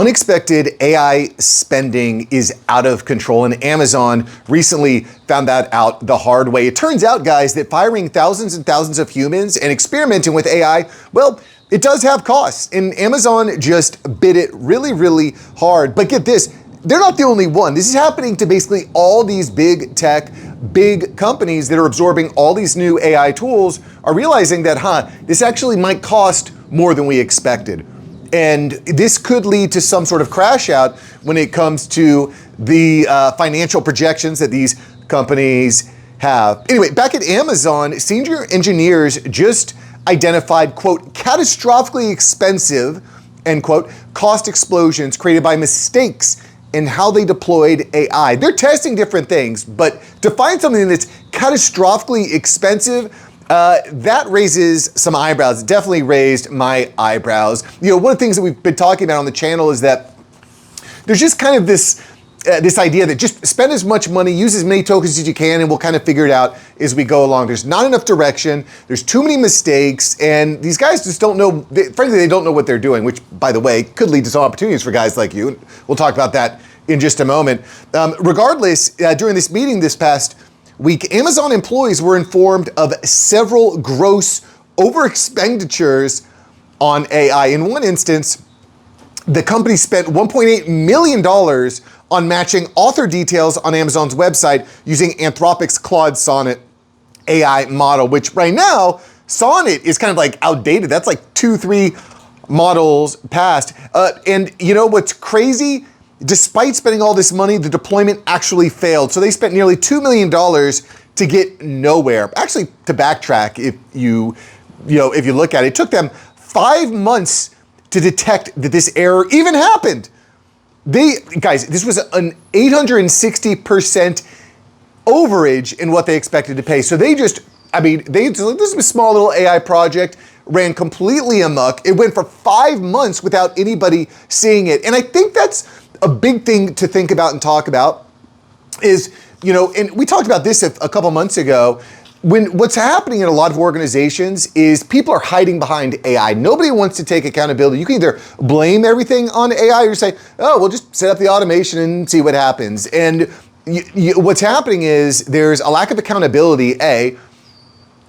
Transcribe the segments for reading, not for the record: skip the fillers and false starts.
Unexpected AI spending is out of control, and Amazon recently found that out the hard way. It turns out, guys, that firing thousands and thousands of humans and experimenting with AI, well, it does have costs, and Amazon just bid it really, really hard. But get this, they're not the only one. This is happening to basically all these big tech, big companies that are absorbing all these new AI tools are realizing that, this actually might cost more than we expected. And this could lead to some sort of crash out when it comes to the financial projections that these companies have. Anyway, back at Amazon, senior engineers just identified, quote, catastrophically expensive, end quote, cost explosions created by mistakes in how they deployed AI. They're testing different things, but to find something that's catastrophically expensive, that raises some eyebrows. It definitely raised my eyebrows. You know, one of the things that we've been talking about on the channel is that there's just kind of this idea that just spend as much money, use as many tokens as you can, and we'll kind of figure it out as we go along. There's not enough direction, there's too many mistakes, and these guys just don't know, frankly, they don't know what they're doing, which, by the way, could lead to some opportunities for guys like you. We'll talk about that in just a moment. Regardless, during this meeting this past week, Amazon employees were informed of several gross over expenditures on AI. In one instance, the company spent $1.8 million on matching author details on Amazon's website using Anthropic's Claude Sonnet AI model, which right now, Sonnet is kind of like outdated. That's like 2-3 models past. And you know what's crazy? Despite spending all this money, the deployment actually failed. So they spent nearly $2 million to get nowhere. Actually, to backtrack, if you look at it, it took them 5 months to detect that this error even happened. Guys, this was an 860% overage in what they expected to pay. So this is a small little AI project, ran completely amok. It went for 5 months without anybody seeing it. And I think that's a big thing to think about and talk about is, and we talked about this a couple months ago, when what's happening in a lot of organizations is people are hiding behind AI. Nobody wants to take accountability. You can either blame everything on AI or say, oh, we'll just set up the automation and see what happens. And what's happening is there's a lack of accountability, A,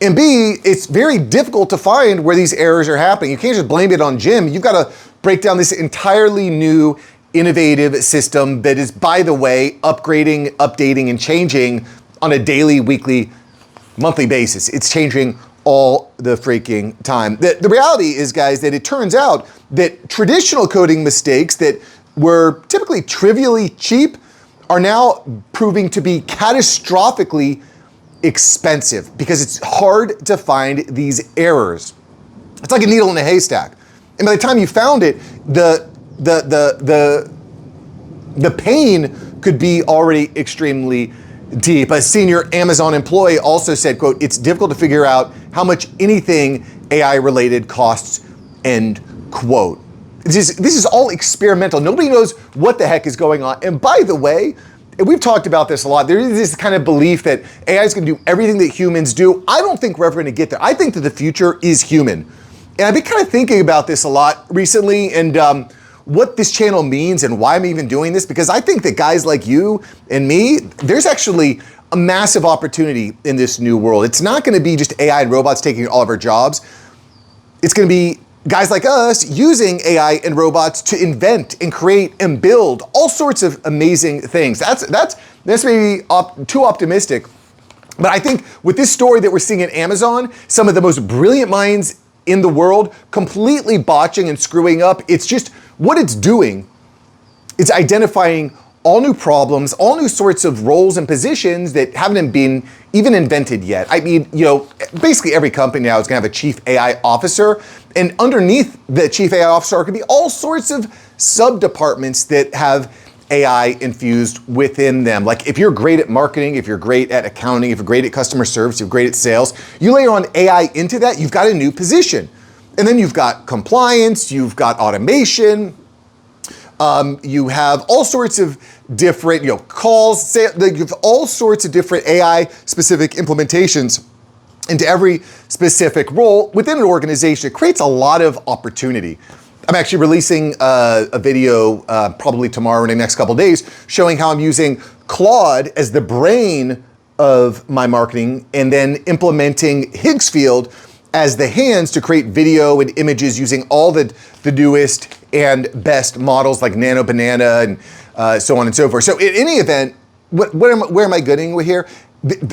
and B, it's very difficult to find where these errors are happening. You can't just blame it on Jim. You've got to break down this entirely new innovative system that is, by the way, upgrading, updating, and changing on a daily, weekly, monthly basis. It's changing all the freaking time. The reality is, guys, that it turns out that traditional coding mistakes that were typically trivially cheap are now proving to be catastrophically expensive because it's hard to find these errors. It's like a needle in a haystack. And by the time you found it, the pain could be already extremely deep. A senior Amazon employee also said, quote, it's difficult to figure out how much anything AI related costs, end quote. This is all experimental. Nobody knows what the heck is going on. And by the way, and we've talked about this a lot, there is this kind of belief that AI is going to do everything that humans do. I don't think we're ever going to get there. I think that the future is human. And I've been kind of thinking about this a lot recently and what this channel means and why I'm even doing this, because I think that guys like you and me, there's actually a massive opportunity in this new world. It's not going to be just AI and robots taking all of our jobs. It's going to be guys like us using AI and robots to invent and create and build all sorts of amazing things. That's maybe too optimistic. But I think with this story that we're seeing at Amazon, some of the most brilliant minds in the world completely botching and screwing up. It's just what it's doing. It's identifying all new problems, all new sorts of roles and positions that haven't been even invented yet. I mean, basically every company now is gonna have a chief AI officer, and underneath the chief AI officer are gonna be all sorts of sub-departments that have AI infused within them. Like if you're great at marketing, if you're great at accounting, if you're great at customer service, if you're great at sales, you layer on AI into that, you've got a new position. And then you've got compliance, you've got automation, you have all sorts of different, calls, you have all sorts of different AI specific implementations into every specific role within an organization. It creates a lot of opportunity. I'm actually releasing a video probably tomorrow or in the next couple of days showing how I'm using Claude as the brain of my marketing and then implementing Higgsfield as the hands to create video and images using all the newest and best models like Nano Banana and so on and so forth. So in any event, where am I getting with here?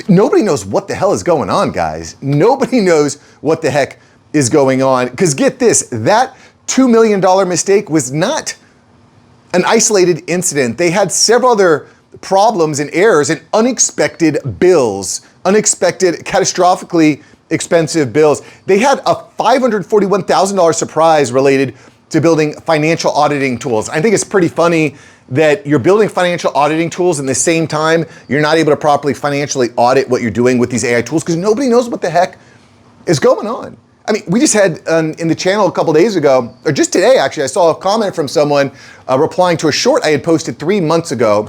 Nobody knows what the hell is going on, guys. Nobody knows what the heck is going on. Because get this, that $2 million mistake was not an isolated incident. They had several other problems and errors and unexpected bills, unexpected, catastrophically expensive bills. They had a $541,000 surprise related to building financial auditing tools. I think it's pretty funny that you're building financial auditing tools and at the same time, you're not able to properly financially audit what you're doing with these AI tools because nobody knows what the heck is going on. I mean, we just had in the channel a couple days ago, or just today actually, I saw a comment from someone replying to a short I had posted 3 months ago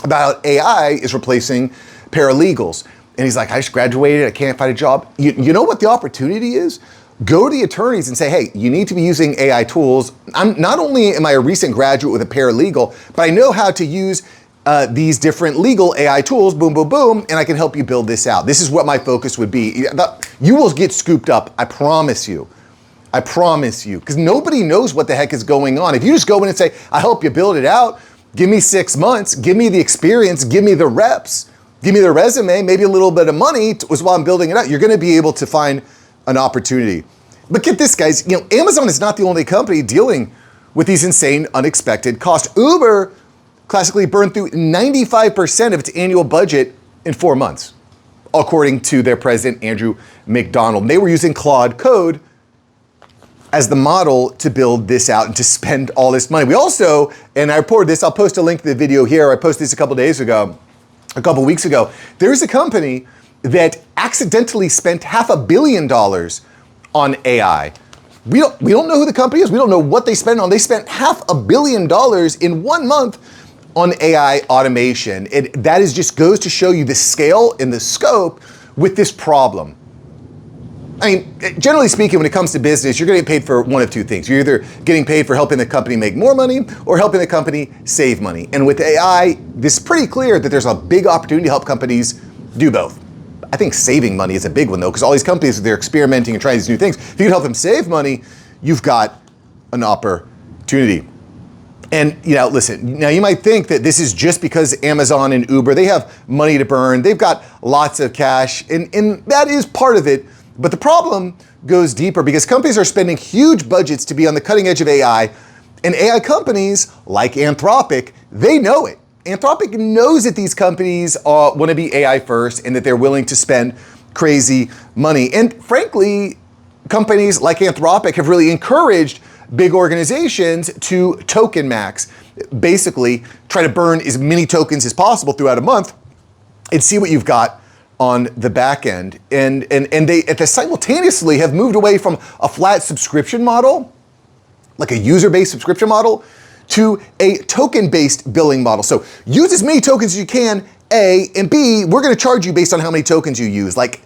about how AI is replacing paralegals. And he's like, I just graduated, I can't find a job. You know what the opportunity is? Go to the attorneys and say, hey, you need to be using AI tools. Not only am I a recent graduate with a paralegal, but I know how to use these different legal AI tools, boom, boom, boom, and I can help you build this out. This is what my focus would be. You will get scooped up, I promise you. I promise you, because nobody knows what the heck is going on. If you just go in and say, I help you build it out, give me 6 months, give me the experience, give me the reps, give me the resume, maybe a little bit of money while I'm building it out, you're gonna be able to find an opportunity. But get this, guys, Amazon is not the only company dealing with these insane, unexpected costs. Uber classically burned through 95% of its annual budget in 4 months, according to their president, Andrew McDonald. They were using Claude Code as the model to build this out and to spend all this money. We also, and I reported this, I'll post a link to the video here, I posted this a couple weeks ago, there's a company that accidentally spent $500 million on AI. We don't know who the company is. We don't know what they spent on. They spent $500 million in 1 month on AI automation. That just goes to show you the scale and the scope with this problem. I mean, generally speaking, when it comes to business, you're gonna get paid for one of two things. You're either getting paid for helping the company make more money or helping the company save money. And with AI, this is pretty clear that there's a big opportunity to help companies do both. I think saving money is a big one though, because all these companies, they're experimenting and trying these new things. If you can help them save money, you've got an opportunity. And listen, now you might think that this is just because Amazon and Uber, they have money to burn, they've got lots of cash, and that is part of it. But the problem goes deeper because companies are spending huge budgets to be on the cutting edge of AI, and AI companies like Anthropic, they know it. Anthropic knows that these companies want to be AI first and that they're willing to spend crazy money. And frankly, companies like Anthropic have really encouraged big organizations to token max, basically try to burn as many tokens as possible throughout a month and see what you've got on the back end. And they simultaneously have moved away from a flat subscription model, like a user-based subscription model, to a token-based billing model. So use as many tokens as you can, A, and B, we're gonna charge you based on how many tokens you use. Like,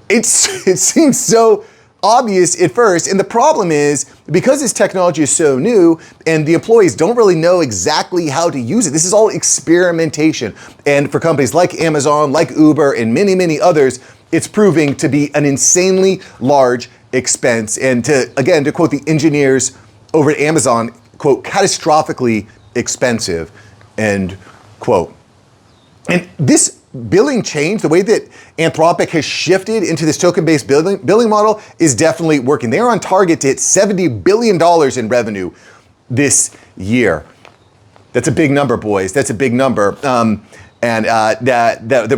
it seems so obvious at first, and the problem is, because this technology is so new and the employees don't really know exactly how to use it, this is all experimentation. And for companies like Amazon, like Uber, and many, many others, it's proving to be an insanely large expense. And to quote the engineers over at Amazon, quote, catastrophically expensive, end quote. And this billing change, the way that Anthropic has shifted into this token-based billing model is definitely working. They are on target to hit $70 billion in revenue this year. That's a big number, boys. That's a big number. The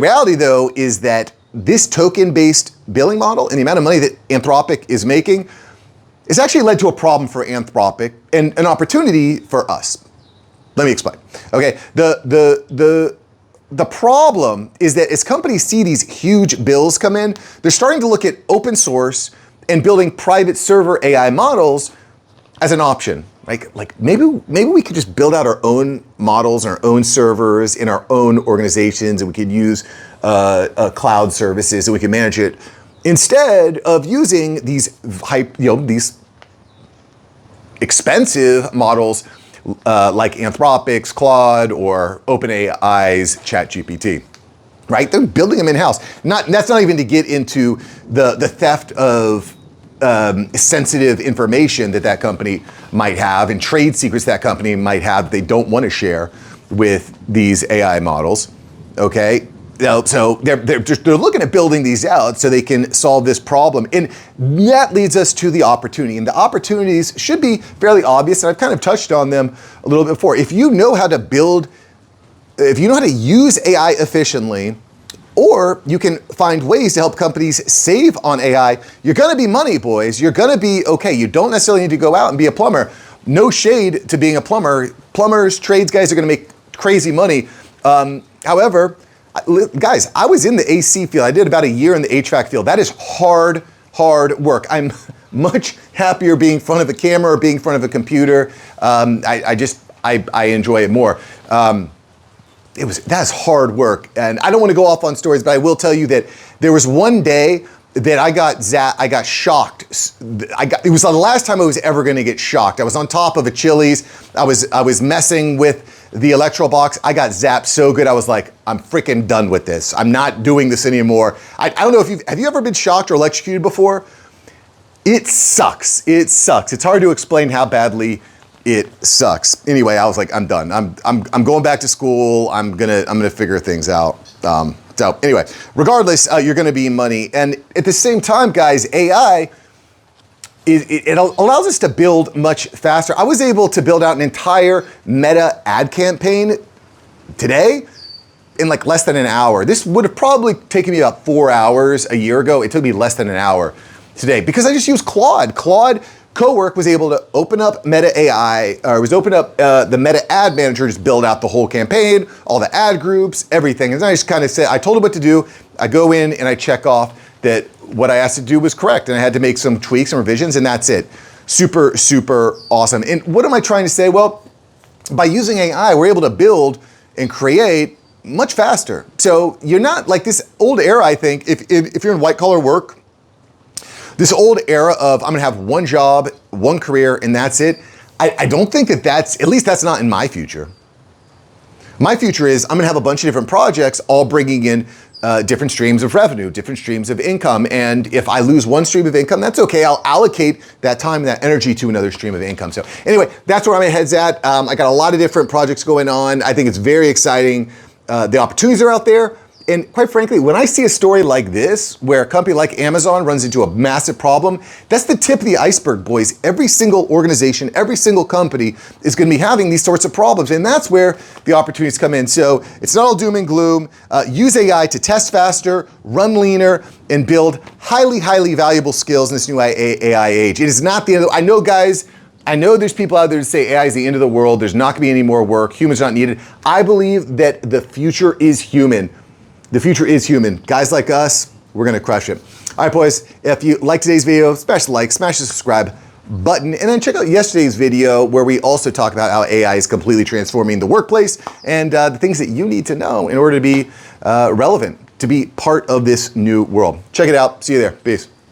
reality, though, is that this token-based billing model and the amount of money that Anthropic is making it's actually led to a problem for Anthropic and an opportunity for us. Let me explain. Okay, the problem is that as companies see these huge bills come in, they're starting to look at open source and building private server AI models as an option. Like maybe we could just build out our own models, our own servers in our own organizations, and we could use cloud services and we can manage it instead of using these expensive models like Anthropic's Claude or OpenAI's ChatGPT. Right? They're building them in-house. That's not even to get into the theft of sensitive information that company might have and trade secrets that company might have they don't want to share with these AI models. Okay? So they're looking at building these out so they can solve this problem. And that leads us to the opportunity. And the opportunities should be fairly obvious. And I've kind of touched on them a little bit before. If you know how to use AI efficiently, or you can find ways to help companies save on AI, you're gonna be money, boys. You're gonna be okay. You don't necessarily need to go out and be a plumber. No shade to being a plumber. Plumbers, trades guys are gonna make crazy money. However, guys, I was in the AC field. I did about a year in the HVAC field. That is hard work. I'm much happier being in front of a camera or being in front of a computer. I enjoy it more. That's hard work. And I don't want to go off on stories, but I will tell you that there was one day that I got shocked. It was the last time I was ever going to get shocked. I was on top of a Chili's. I was messing with the electro box. I got zapped so good. I was like, I'm freaking done with this. I'm not doing this anymore. I don't know if have you ever been shocked or electrocuted before? It sucks. It sucks. It's hard to explain how badly it sucks. Anyway, I was like, I'm done. I'm going back to school. I'm gonna figure things out. So anyway, regardless, you're gonna be money. And at the same time, guys, AI, it allows us to build much faster. I was able to build out an entire Meta ad campaign today in like less than an hour. This would have probably taken me about 4 hours a year ago. It took me less than an hour today because I just used Claude. Claude Cowork was able to open up Meta AI, or was open up the Meta Ad Manager, just build out the whole campaign, all the ad groups, everything. And I just kind of said, I told it what to do. I go in and I check off that what I asked to do was correct. And I had to make some tweaks and revisions, and that's it. Super, super awesome. And what am I trying to say? Well, by using AI, we're able to build and create much faster. So you're not like this old era, I think, if you're in white collar work, this old era of I'm gonna have one job, one career, and that's it. I don't think at least that's not in my future. My future is I'm gonna have a bunch of different projects all bringing in different streams of revenue, different streams of income. And if I lose one stream of income, that's okay. I'll allocate that time and that energy to another stream of income. So anyway, that's where my head's at. I got a lot of different projects going on. I think it's very exciting. The opportunities are out there. And quite frankly, when I see a story like this, where a company like Amazon runs into a massive problem, that's the tip of the iceberg, boys. Every single organization, every single company is gonna be having these sorts of problems. And that's where the opportunities come in. So it's not all doom and gloom. Use AI to test faster, run leaner, and build highly, highly valuable skills in this new AI age. It is not the end of, I know guys, I know there's people out there that say AI is the end of the world. There's not gonna be any more work. Humans are not needed. I believe that the future is human. The future is human. Guys like us, we're gonna crush it. All right, boys, if you like today's video, smash the like, smash the subscribe button, and then check out yesterday's video where we also talk about how AI is completely transforming the workplace and the things that you need to know in order to be relevant, to be part of this new world. Check it out. See you there. Peace.